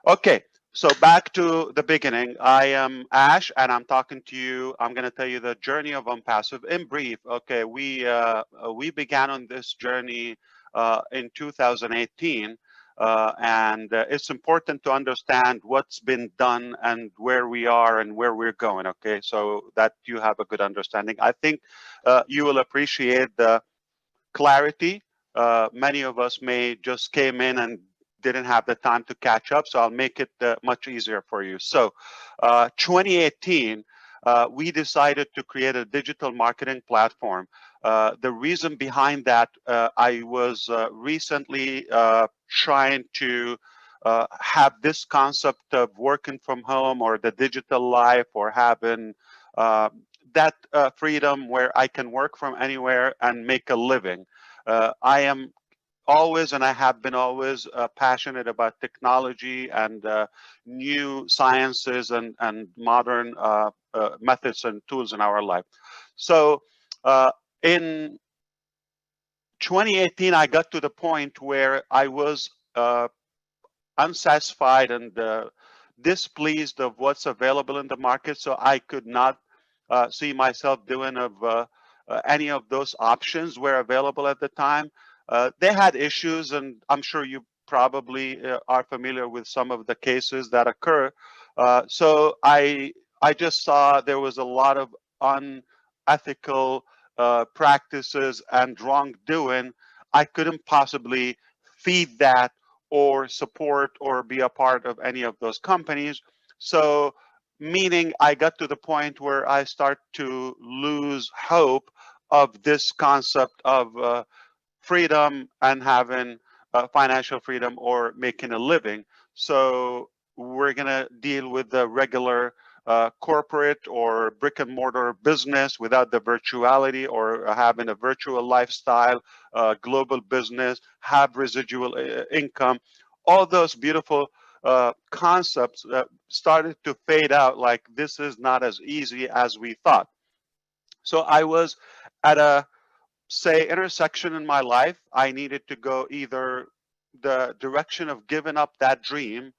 Okay, so back to the beginning. I am Ash, and I'm talking to you. I'm going to tell you the journey of Onpassive in brief. Okay, we began on this journey in 2018, and it's important to understand what's been done and where we are and where we're going. Okay, so that you have a good understanding. I think you will appreciate the clarity. Many of us may just came in and didn't have the time to catch up, so I'll make it much easier for you. So 2018, we decided to create a digital marketing platform. The reason behind that, I was recently trying to have this concept of working from home or the digital life, or having that freedom where I can work from anywhere and make a living. I am always, and I have been always, passionate about technology and new sciences and modern methods and tools in our life. So in 2018, I got to the point where I was unsatisfied and displeased of what's available in the market. So I could not see myself doing any of those options were available at the time. They had issues, and I'm sure you probably are familiar with some of the cases that occur. So I just saw there was a lot of unethical practices and wrongdoing. I couldn't possibly feed that or support or be a part of any of those companies. So, meaning I got to the point where I start to lose hope of this concept of freedom and having financial freedom or making a living. So we're going to deal with the regular corporate or brick and mortar business without the virtuality, or having a virtual lifestyle, global business, have residual income. All those beautiful concepts started to fade out, like this is not as easy as we thought. So I was at a, say, intersection in my life. I needed to go either the direction of giving up that dream,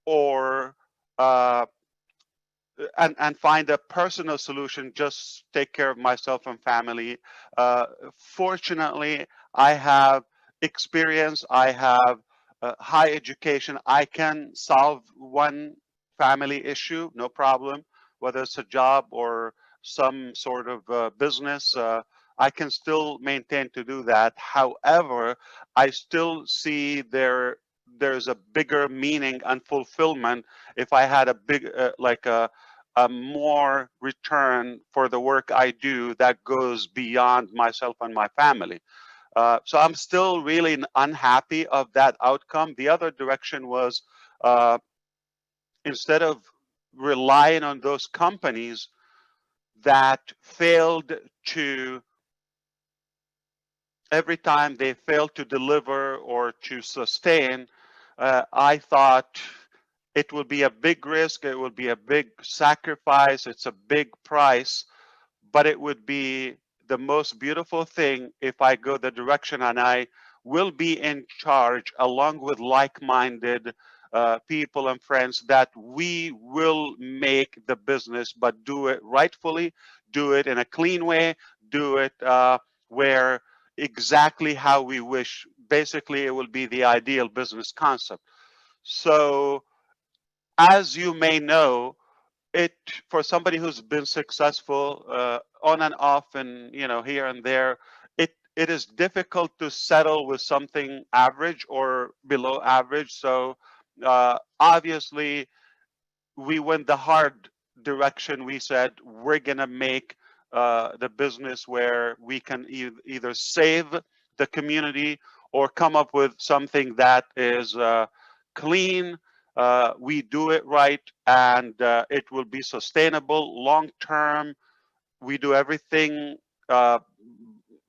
or uh, and find a personal solution, just take care of myself and family. Fortunately, I have experience, I have high education. I can solve one family issue, no problem, whether it's a job or some sort of business. I can still maintain to do that. However, I still see there's a bigger meaning and fulfillment if I had a big like a more return for the work I do that goes beyond myself and my family. So I'm still really unhappy of that outcome. The other direction was, uh, instead of relying on those companies that failed to, every time they failed to deliver or to sustain, I thought it will be a big risk, it will be a big sacrifice, it's a big price, but it would be the most beautiful thing if I go the direction and I will be in charge along with like-minded people and friends, that we will make the business, but do it rightfully, do it in a clean way, do it where exactly how we wish. Basically, it will be the ideal business concept. So as you may know, it, for somebody who's been successful on and off and here and there, it is difficult to settle with something average or below average. So obviously we went the hard direction. We said we're gonna make the business where we can either save the community or come up with something that is clean. We do it right, and it will be sustainable long term. We do everything uh,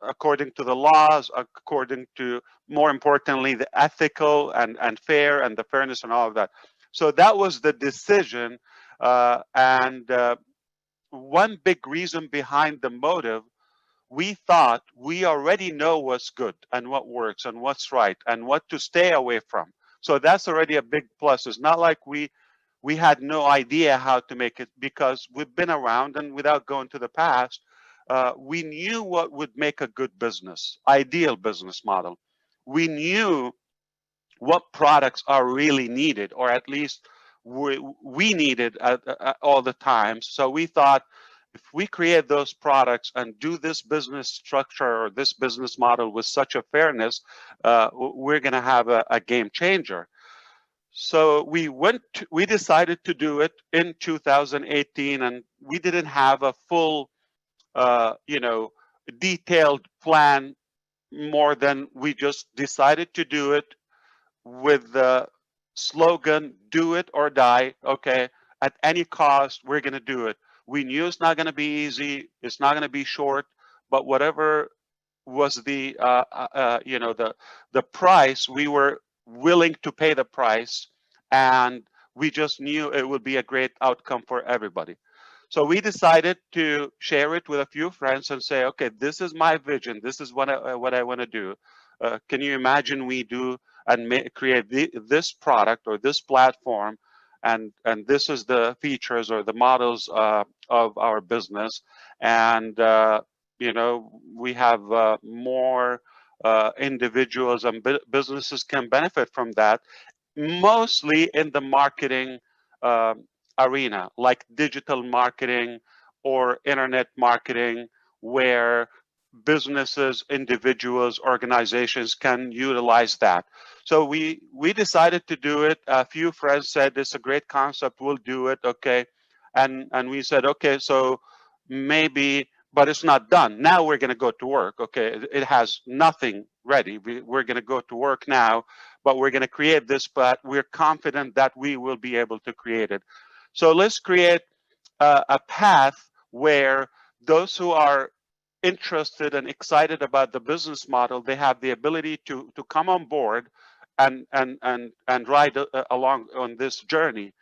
according to the laws, according to, more importantly, the ethical and fair and the fairness and all of that. So that was the decision. And one big reason behind the motive, we thought we already know what's good and what works and what's right and what to stay away from. So that's already a big plus. It's not like we had no idea how to make it, because we've been around, and without going to the past, we knew what would make a good business, ideal business model. We knew what products are really needed, or at least we needed all the time. So we thought, if we create those products and do this business structure or this business model with such a fairness, we're going to have a game changer. So we decided to do it in 2018, and we didn't have a full, detailed plan, more than we just decided to do it with the slogan, do it or die. Okay, at any cost, we're going to do it. We knew it's not going to be easy, it's not going to be short, but whatever was the price, we were willing to pay the price, and we just knew it would be a great outcome for everybody. So we decided to share it with a few friends and say, okay, this is my vision, this is what I want to do. Can you imagine we do and create this product or this platform, and this is the features or the models of our business, and we have more individuals and businesses can benefit from that, mostly in the marketing arena, like digital marketing or internet marketing, where businesses, individuals, organizations can utilize that. So we decided to do it. A few friends said it's a great concept, we'll do it. Okay, and we said, okay, so maybe, but it's not done. Now we're going to go to work. Okay, it has nothing ready. We're going to go to work now, but we're going to create this, but we're confident that we will be able to create it. So let's create a path where those who are interested and excited about the business model, they have the ability to come on board and ride along on this journey.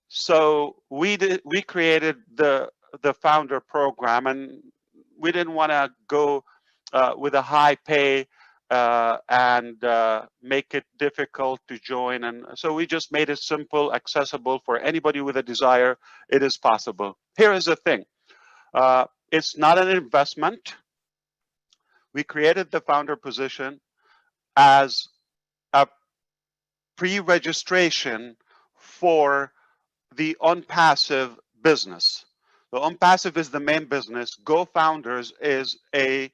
So we created the founder program, and we didn't want to go with a high pay and make it difficult to join. And so we just made it simple, accessible for anybody with a desire. It is possible. Here is the thing. It's not an investment. We created the founder position as a pre-registration for the Onpassive business. The Onpassive is the main business. Go Founders is the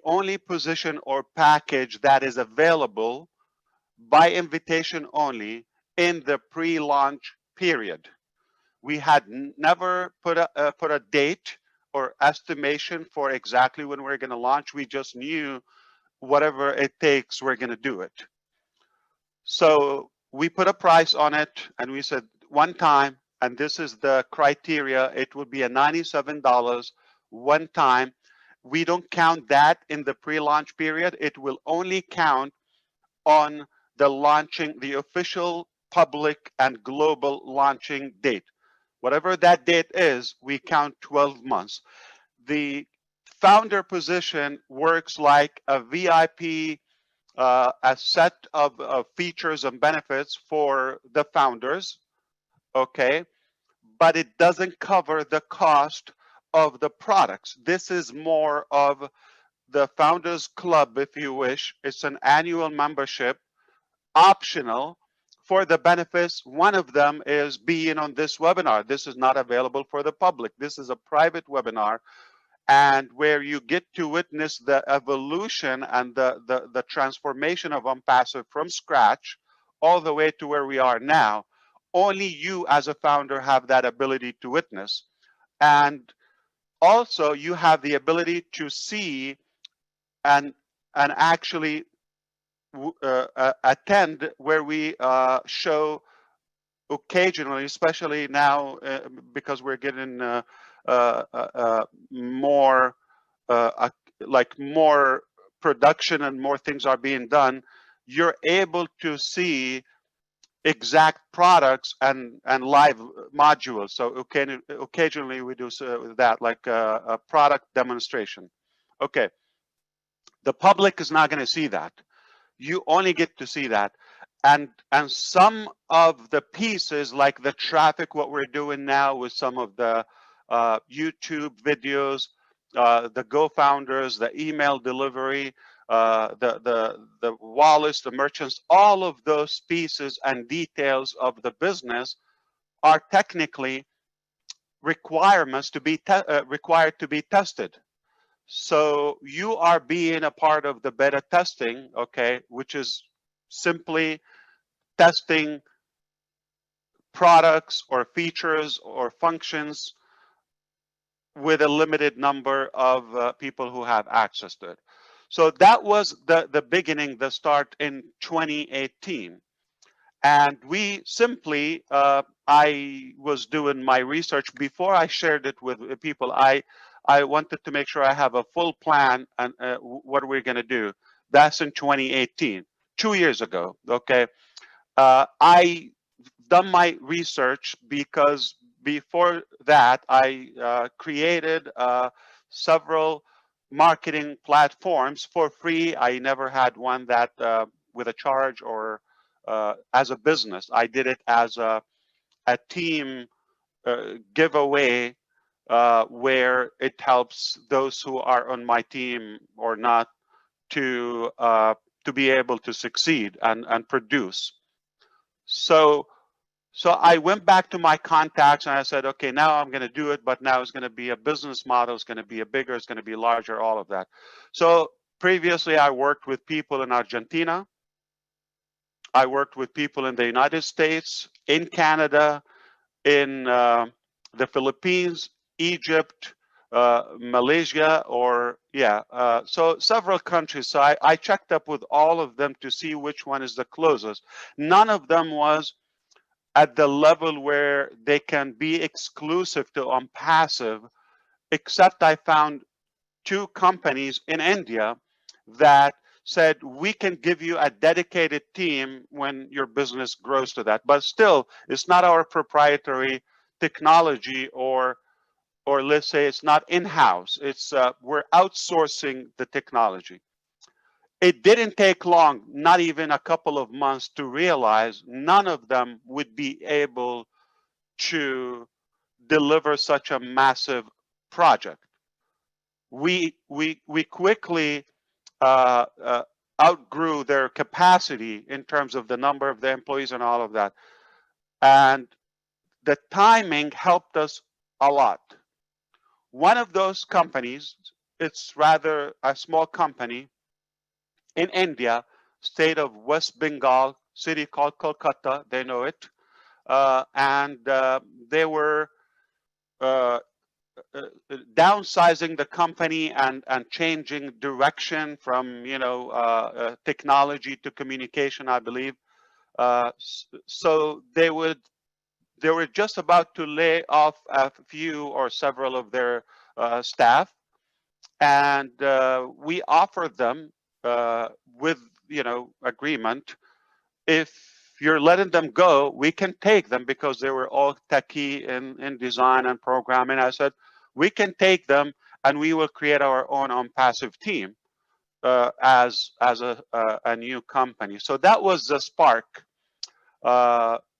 only position or package that is available by invitation only in the pre-launch period. We had never put a date or estimation for exactly when we're going to launch. We just knew whatever it takes, we're going to do it. So we put a price on it, and we said one time, and this is the criteria, it would be a $97 one time. We don't count that in the pre-launch period. It will only count on the launching, the official public and global launching date. Whatever that date is, we count 12 months. The founder position works like a VIP, a set of features and benefits for the founders, okay? But it doesn't cover the cost of the products. This is more of the Founders Club, if you wish. It's an annual membership, optional for the benefits. One of them is being on this webinar. This is not available for the public. This is a private webinar, and where you get to witness the evolution and the transformation of Onpassive from scratch all the way to where we are now. Only you as a founder have that ability to witness. And also you have the ability to see and actually attend, where we show occasionally, especially now because we're getting more like more production and more things are being done. You're able to see exact products and live modules. So occasionally we do that, like a product demonstration. Okay, the public is not going to see that. You only get to see that. and some of the pieces, like the traffic, what we're doing now with some of the YouTube videos, the Go founders, the email delivery, the wallets, the merchants, all of those pieces and details of the business are technically requirements to be required to be tested. So you are being a part of the beta testing, okay, which is simply testing products or features or functions with a limited number of people who have access to it. So that was the beginning, the start in 2018. And we simply, I was doing my research before I shared it with people. I wanted to make sure I have a full plan and what we're going to do. That's in 2018, 2 years ago. Okay. I done my research because before that I created several marketing platforms for free. I never had one that with a charge or as a business. I did it as a team giveaway where it helps those who are on my team or not to be able to succeed and produce. So I went back to my contacts and I said, okay, now I'm going to do it, but now it's going to be a business model. It's going to be a bigger, it's going to be larger, all of that. So previously I worked with people in Argentina. I worked with people in the United States, in Canada, in the Philippines, Egypt, Malaysia, so several countries. So I checked up with all of them to see which one is the closest. None of them was at the level where they can be exclusive to Onpassive, except I found 2 companies in India that said we can give you a dedicated team when your business grows to that. But still, it's not our proprietary technology, or let's say it's not in-house. It's we're outsourcing the technology. It didn't take long, not even a couple of months, to realize none of them would be able to deliver such a massive project. We quickly outgrew their capacity in terms of the number of the employees and all of that. And the timing helped us a lot. One of those companies, it's rather a small company in India, state of West Bengal, city called Kolkata, they know it. And they were downsizing the company and changing direction from technology to communication, I believe. So they were just about to lay off a few or several of their staff, and we offered them with agreement, if you're letting them go, we can take them, because they were all techie in design and programming. I said, we can take them and we will create our own Onpassive team as a new company. So that was the spark.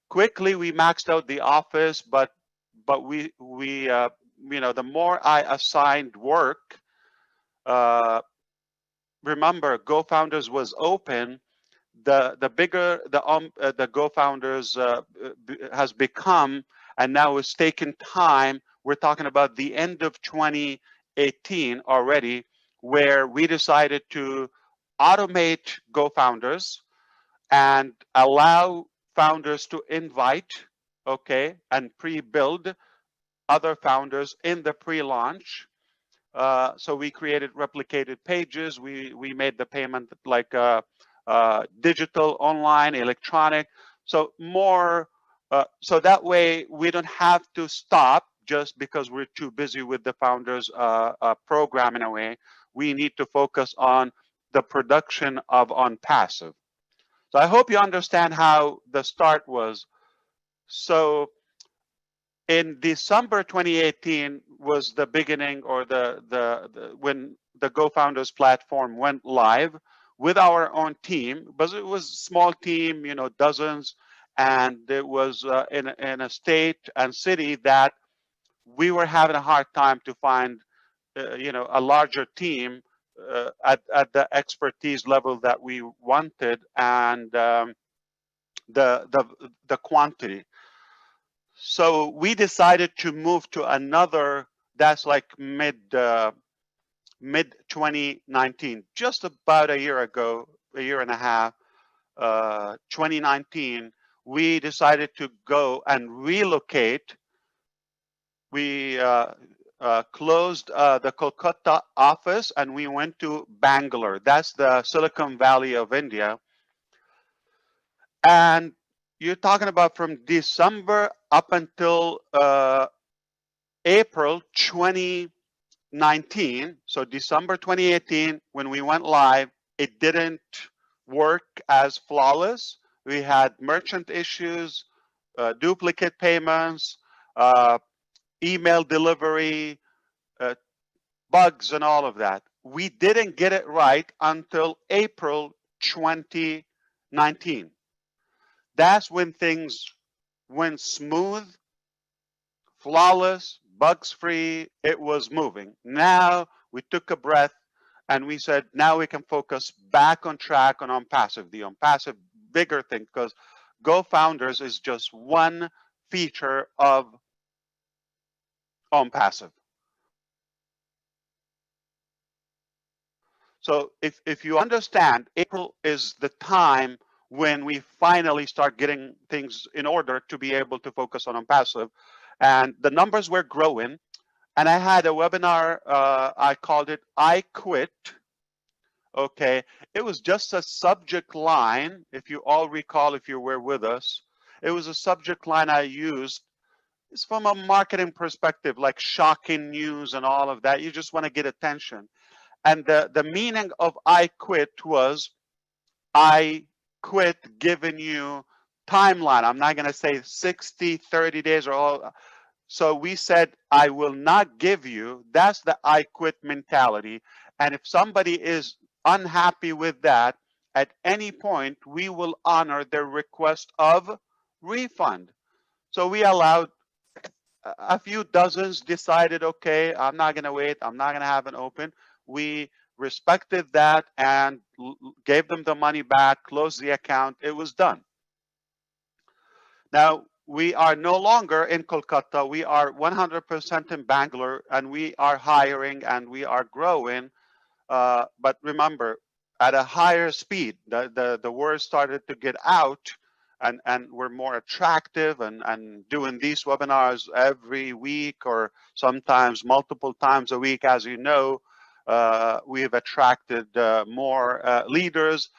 Quickly we maxed out the office, but we the more I assigned work, remember, Go Founders was open. The bigger the Go Founders has become, and now it's taken time. We're talking about the end of 2018 already, where we decided to automate Go Founders and allow founders to invite, okay, and pre-build other founders in the pre-launch. So we created replicated pages. We made the payment like digital, online, electronic. So more, so that way we don't have to stop just because we're too busy with the founders program in a way. We need to focus on the production of Onpassive. So I hope you understand how the start was. So in December 2018 was the beginning, or when the Go Founders platform went live. with our own team, but it was a small team, you know, dozens, and it was in a state and city that we were having a hard time to find, you know, a larger team at the expertise level that we wanted, and the the quantity. So we decided to move to another. That's like mid 2019, just about a year ago, a year and a half, 2019. We decided to go and relocate. We closed the Kolkata office and we went to Bangalore. That's the Silicon Valley of India. And you're talking about from December up until April 2019. So December 2018, when we went live, it didn't work as flawless. We had merchant issues, duplicate payments, email delivery, bugs, and all of that. We didn't get it right until April 2019. That's when things went smooth, flawless, bugs free. It was moving. Now we took a breath and we said, now we can focus back on track on Onpassive, the Onpassive bigger thing, because Go Founders is just one feature of Onpassive. So if you understand, April is the time when we finally start getting things in order to be able to focus on Onpassive. And the numbers were growing. And I had a webinar, I called it I Quit. Okay, it was just a subject line. If you all recall, if you were with us, it was a subject line I used. It's from a marketing perspective, like shocking news and all of that. You just want to get attention. And the meaning of I quit was I quit giving you timeline. I'm not going to say 60, 30 days or all. So we said, I will not give you. That's the I quit mentality. And if somebody is unhappy with that, at any point, we will honor their request of refund. So we allowed a few dozens decided, okay, I'm not going to wait. I'm not going to have an open. We respected that and gave them the money back, closed the account. It was done. Now, we are no longer in Kolkata. We are 100% in Bangalore, and we are hiring and we are growing. But remember, at a higher speed, the word started to get out, and we're more attractive and doing these webinars every week or sometimes multiple times a week. As you know, we have attracted more leaders.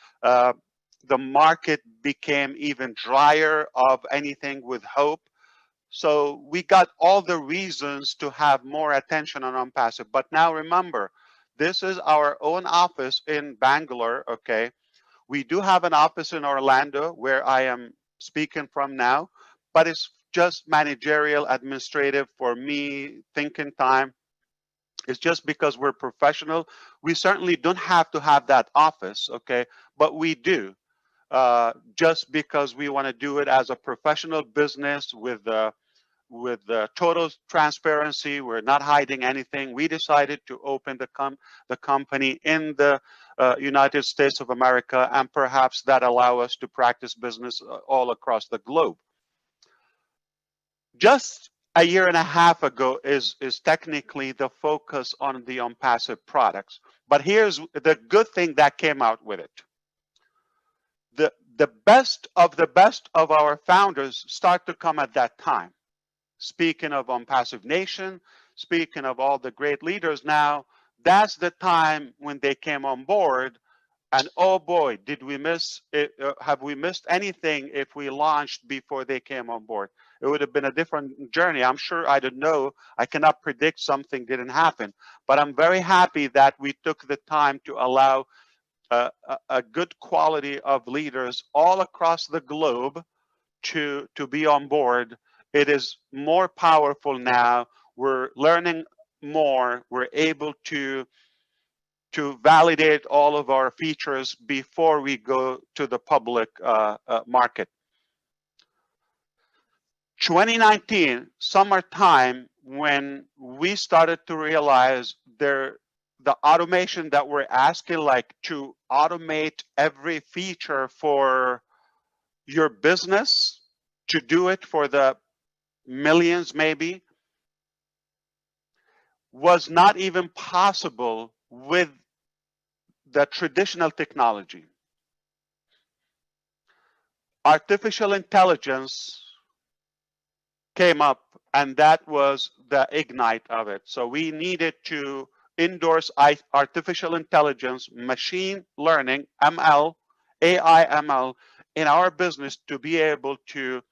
The market became even drier of anything with hope. So we got all the reasons to have more attention on Onpassive. But now remember, this is our own office in Bangalore, okay? We do have an office in Orlando where I am speaking from now, but it's just managerial, administrative for me, thinking time. It's just because we're professional. We certainly don't have to have that office, okay? But we do, just because we want to do it as a professional business with total transparency. We're not hiding anything. We decided to open the company in the United States of America, and perhaps that allow us to practice business all across the globe. Just a year and a half ago is technically the focus on the Onpassive products. But here's the good thing that came out with it. The best of our founders start to come at that time. Speaking of Onpassive Nation, speaking of all the great leaders now, that's the time when they came on board. And oh boy, did we miss it? Have we missed anything if we launched before they came on board? It would have been a different journey. I'm sure I don't know. I cannot predict something didn't happen. But I'm very happy that we took the time to allow a good quality of leaders all across the globe to be on board. It is more powerful now. We're learning more. We're able to to validate all of our features before we go to the public market. 2019, summertime, when we started to realize the automation that we're asking, like to automate every feature for your business, to do it for the millions maybe, was not even possible with the traditional technology. Artificial intelligence came up, and that was the ignite of it. So we needed to endorse artificial intelligence, machine learning, ML, AI ML in our business to be able to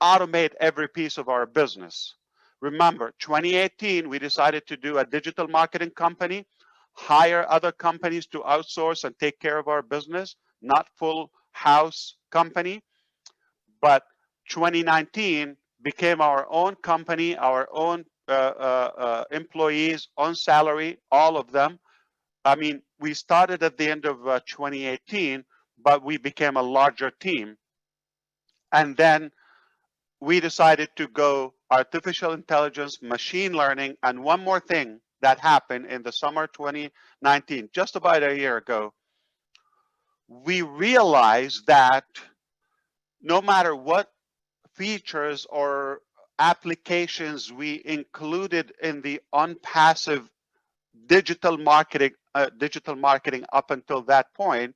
automate every piece of our business. Remember, 2018, we decided to do a digital marketing company, hire other companies to outsource and take care of our business, not full house company. But 2019 became our own company, our own employees, on salary, all of them. I mean, we started at the end of 2018, but we became a larger team. And then we decided to go artificial intelligence, machine learning, and one more thing that happened in the summer 2019, just about a year ago. We realized that no matter what features or applications we included in the Onpassive digital marketing up until that point,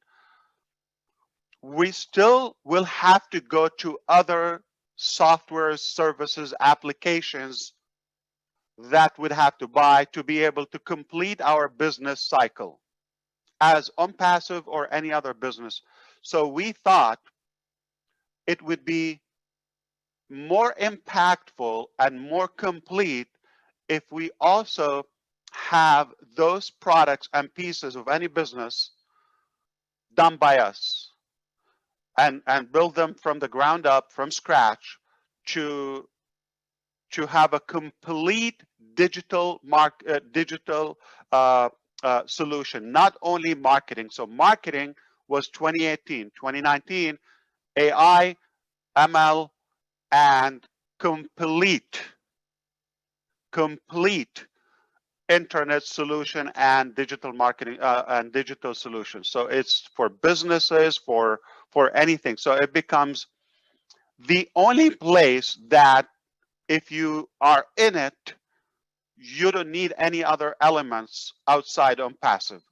we still will have to go to other software, services, applications that would have to buy to be able to complete our business cycle as Onpassive or any other business. So we thought it would be more impactful and more complete if we also have those products and pieces of any business done by us and build them from the ground up, from scratch, to have a complete digital solution, not only marketing. So marketing was 2018, 2019, AI, ML, and complete internet solution and digital marketing and digital solutions. So it's for businesses, for anything. So it becomes the only place that if you are in it, you don't need any other elements outside Onpassive.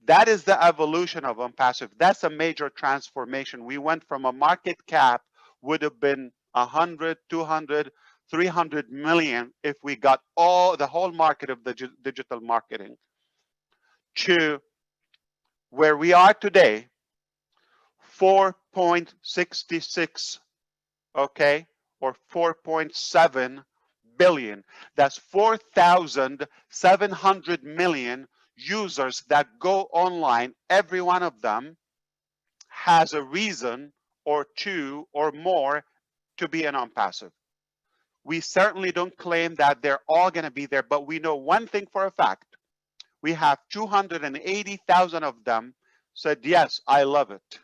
That is the evolution of Onpassive. That's a major transformation. We went from a market cap would have been 100, 200, 300 million if we got the whole market of the digital marketing, to where we are today, 4.66, okay, or 4.7 billion. That's 4,700 million users that go online. Every one of them has a reason or two or more to be an Onpassive. We certainly don't claim that they're all going to be there, but we know one thing for a fact. We have 280,000 of them said, yes, I love it.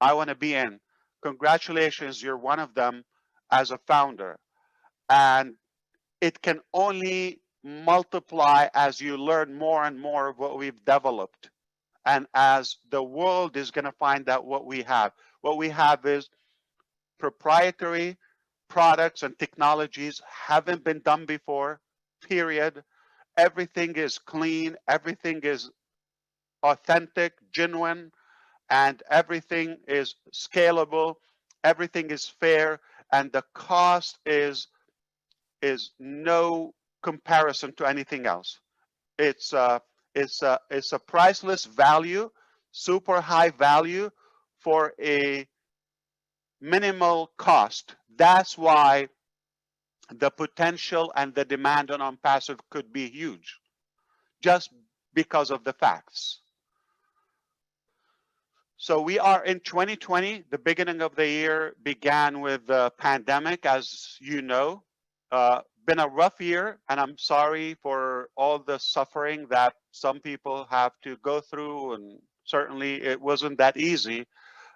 I want to be in. Congratulations, you're one of them as a founder. And it can only multiply as you learn more and more of what we've developed. And as the world is going to find out what we have. What we have is proprietary products and technologies haven't been done before, period. Everything is clean, everything is authentic, genuine, and everything is scalable, everything is fair, and the cost is no comparison to anything else. It's a priceless value, super high value for a minimal cost. That's why the potential and the demand on Onpassive could be huge, just because of the facts. So we are in 2020. The beginning of the year began with the pandemic, as you know. been a rough year, and I'm sorry for all the suffering that some people have to go through, and certainly it wasn't that easy.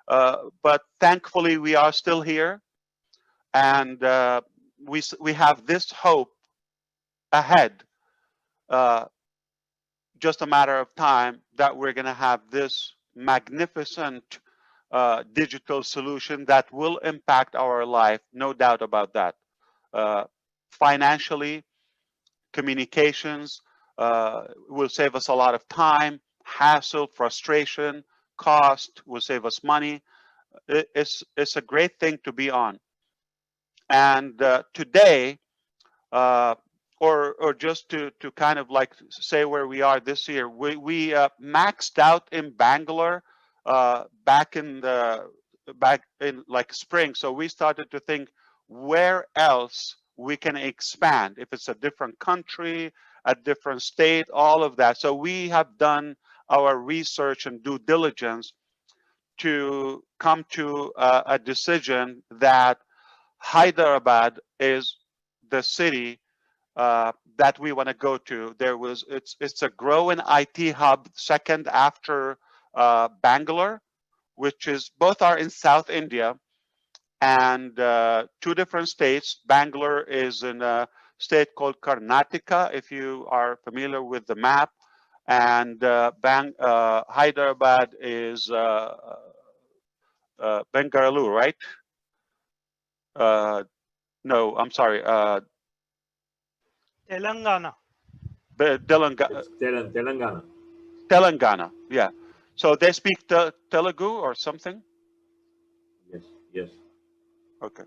But thankfully, we are still here, and we have this hope ahead. Uh, just a matter of time that we're going to have this magnificent digital solution that will impact our life, no doubt about that. Uh, Financially, communications will save us a lot of time, hassle, frustration, cost, will save us money. It's a great thing to be on. And today, uh, or just to kind of like say where we are this year, we maxed out in Bangalore back in like spring. So we started to think where else we can expand, if it's a different country, a different state, all of that. So we have done our research and due diligence to come to a decision that Hyderabad is the city that we want to go to. It's a growing IT hub, second after Bangalore, which is both are in South India, and two different states. Bangalore is in a state called Karnataka, if you are familiar with the map, and Hyderabad is Bengaluru, right? No, I'm sorry. Telangana. Telangana. Telangana, yeah. So they speak Telugu or something? Yes. Okay.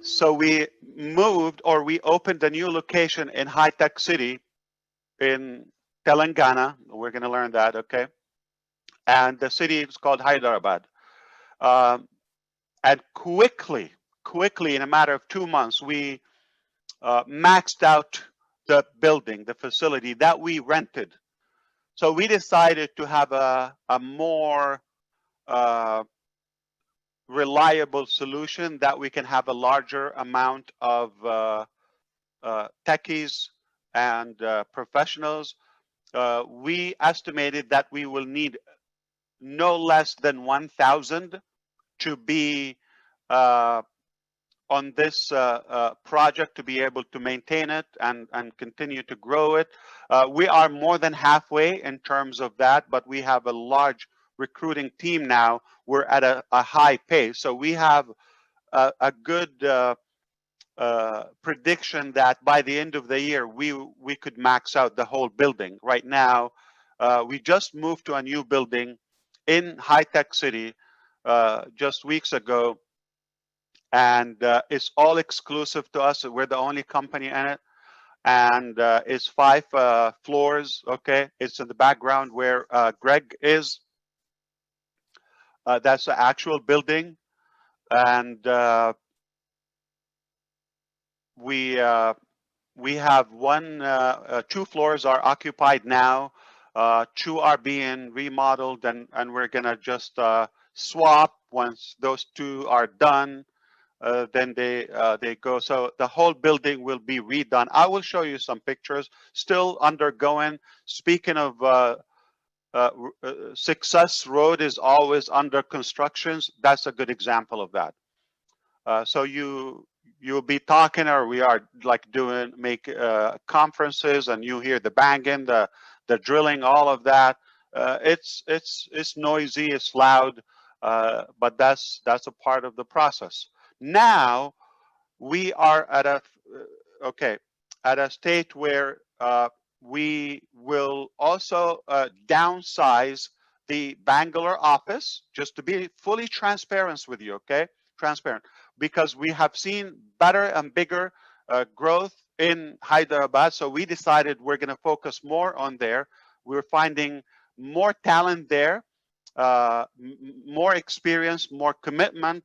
So we moved, or we opened a new location in High Tech City in Telangana. We're going to learn that, okay? And the city is called Hyderabad. And quickly, in a matter of 2 months, we maxed out the building, the facility that we rented. So we decided to have a more reliable solution that we can have a larger amount of techies and professionals. We estimated that we will need no less than 1,000 to be on this project, to be able to maintain it and continue to grow it. We are more than halfway in terms of that, but we have a large recruiting team now. We're at a high pace. So we have a good prediction that by the end of the year, we could max out the whole building. Right now, we just moved to a new building in High Tech City just weeks ago. And it's all exclusive to us. We're the only company in it, and it's 5 floors. Okay, it's in the background where Greg is. That's the actual building, and we have 2 floors are occupied now. 2 are being remodeled, and we're gonna just swap once those 2 are done. Then they go. So the whole building will be redone. I will show you some pictures. Still undergoing. Speaking of Success Road is always under constructions. That's a good example of that. So you'll be talking, or we are like make conferences, and you hear the banging, the drilling, all of that. It's noisy, it's loud, but that's a part of the process. Now we are at a state where we will also downsize the Bangalore office, just to be fully transparent with you, okay? Transparent, because we have seen better and bigger growth in Hyderabad. So we decided we're going to focus more on there. We're finding more talent there, more experience, more commitment.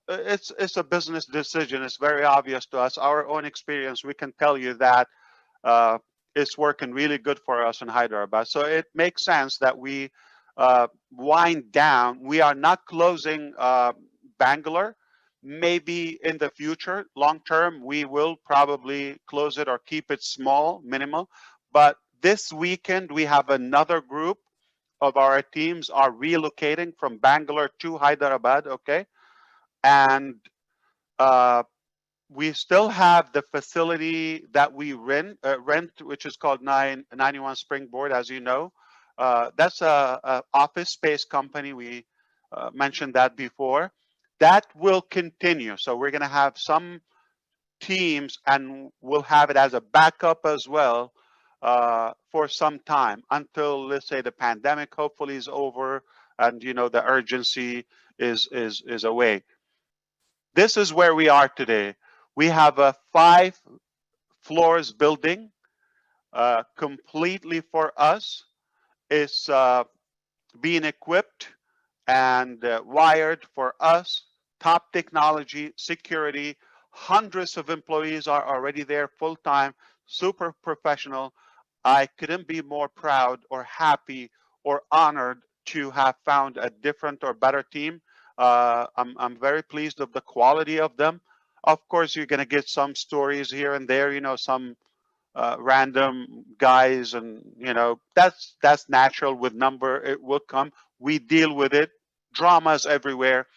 It's a business decision. It's very obvious to us. Our own experience, we can tell you that it's working really good for us in Hyderabad. So it makes sense that we wind down. We are not closing Bangalore. Maybe in the future, long term, we will probably close it or keep it small, minimal. But this weekend, we have another group of our teams are relocating from Bangalore to Hyderabad, okay? And we still have the facility that we rent, which is called 91 Springboard, as you know. That's a office space company. We mentioned that before. That will continue. So we're going to have some teams, and we'll have it as a backup as well for some time until, let's say, the pandemic hopefully is over, and the urgency is away. This is where we are today. We have a 5 floors building completely for us. It's being equipped and wired for us. Top technology, security. Hundreds of employees are already there full time, super professional. I couldn't be more proud or happy or honored to have found a different or better team. I'm very pleased of the quality of them. Of course, you're going to get some stories here and there, some random guys, and that's natural with number. It will come. We deal with it. Dramas everywhere,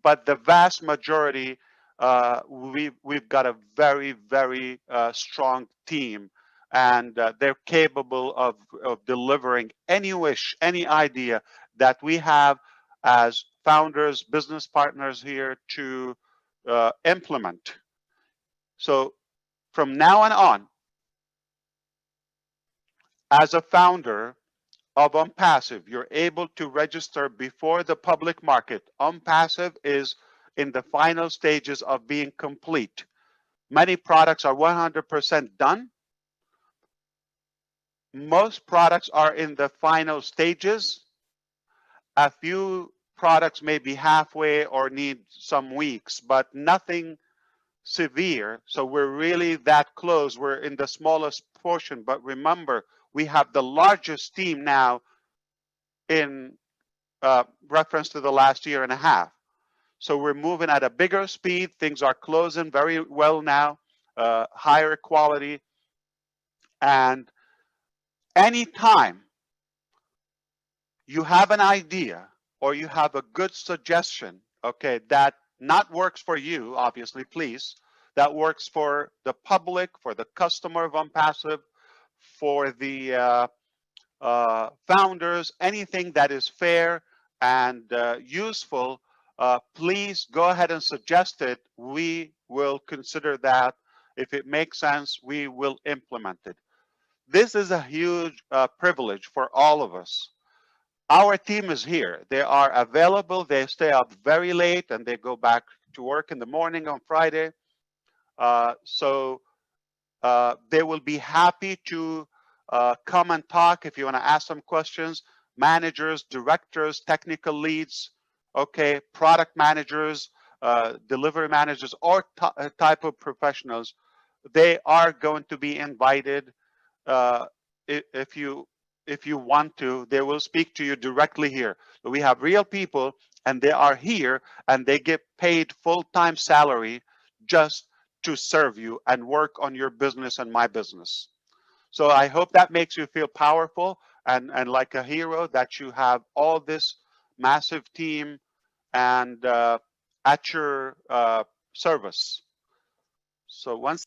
but the vast majority, we've got a very, very strong team, and they're capable of delivering any wish, any idea that we have as founders, business partners here to implement. So from now on, as a founder of Onpassive, you're able to register before the public market. Onpassive is in the final stages of being complete. Many products are 100% done. Most products are in the final stages. A few products may be halfway or need some weeks, but nothing severe. So we're really that close. We're in the smallest portion, but remember, we have the largest team now in reference to the last year and a half. So we're moving at a bigger speed. Things are closing very well now, higher quality. And anytime you have an idea or you have a good suggestion, okay, that not works for you, obviously, please, that works for the public, for the customer of Onpassive, for the founders, anything that is fair and useful, please go ahead and suggest it. We will consider that. If it makes sense, we will implement it. This is a huge privilege for all of us. Our team is here. They are available. They stay up very late and they go back to work in the morning on Friday. So they will be happy to come and talk if you want to ask some questions. Managers, directors, technical leads, okay, product managers, delivery managers, or type of professionals, they are going to be invited. If you want to, they will speak to you directly here. So we have real people, and they are here, and they get paid full-time salary just to serve you and work on your business and my business. So I hope that makes you feel powerful and like a hero, that you have all this massive team and at your service. So once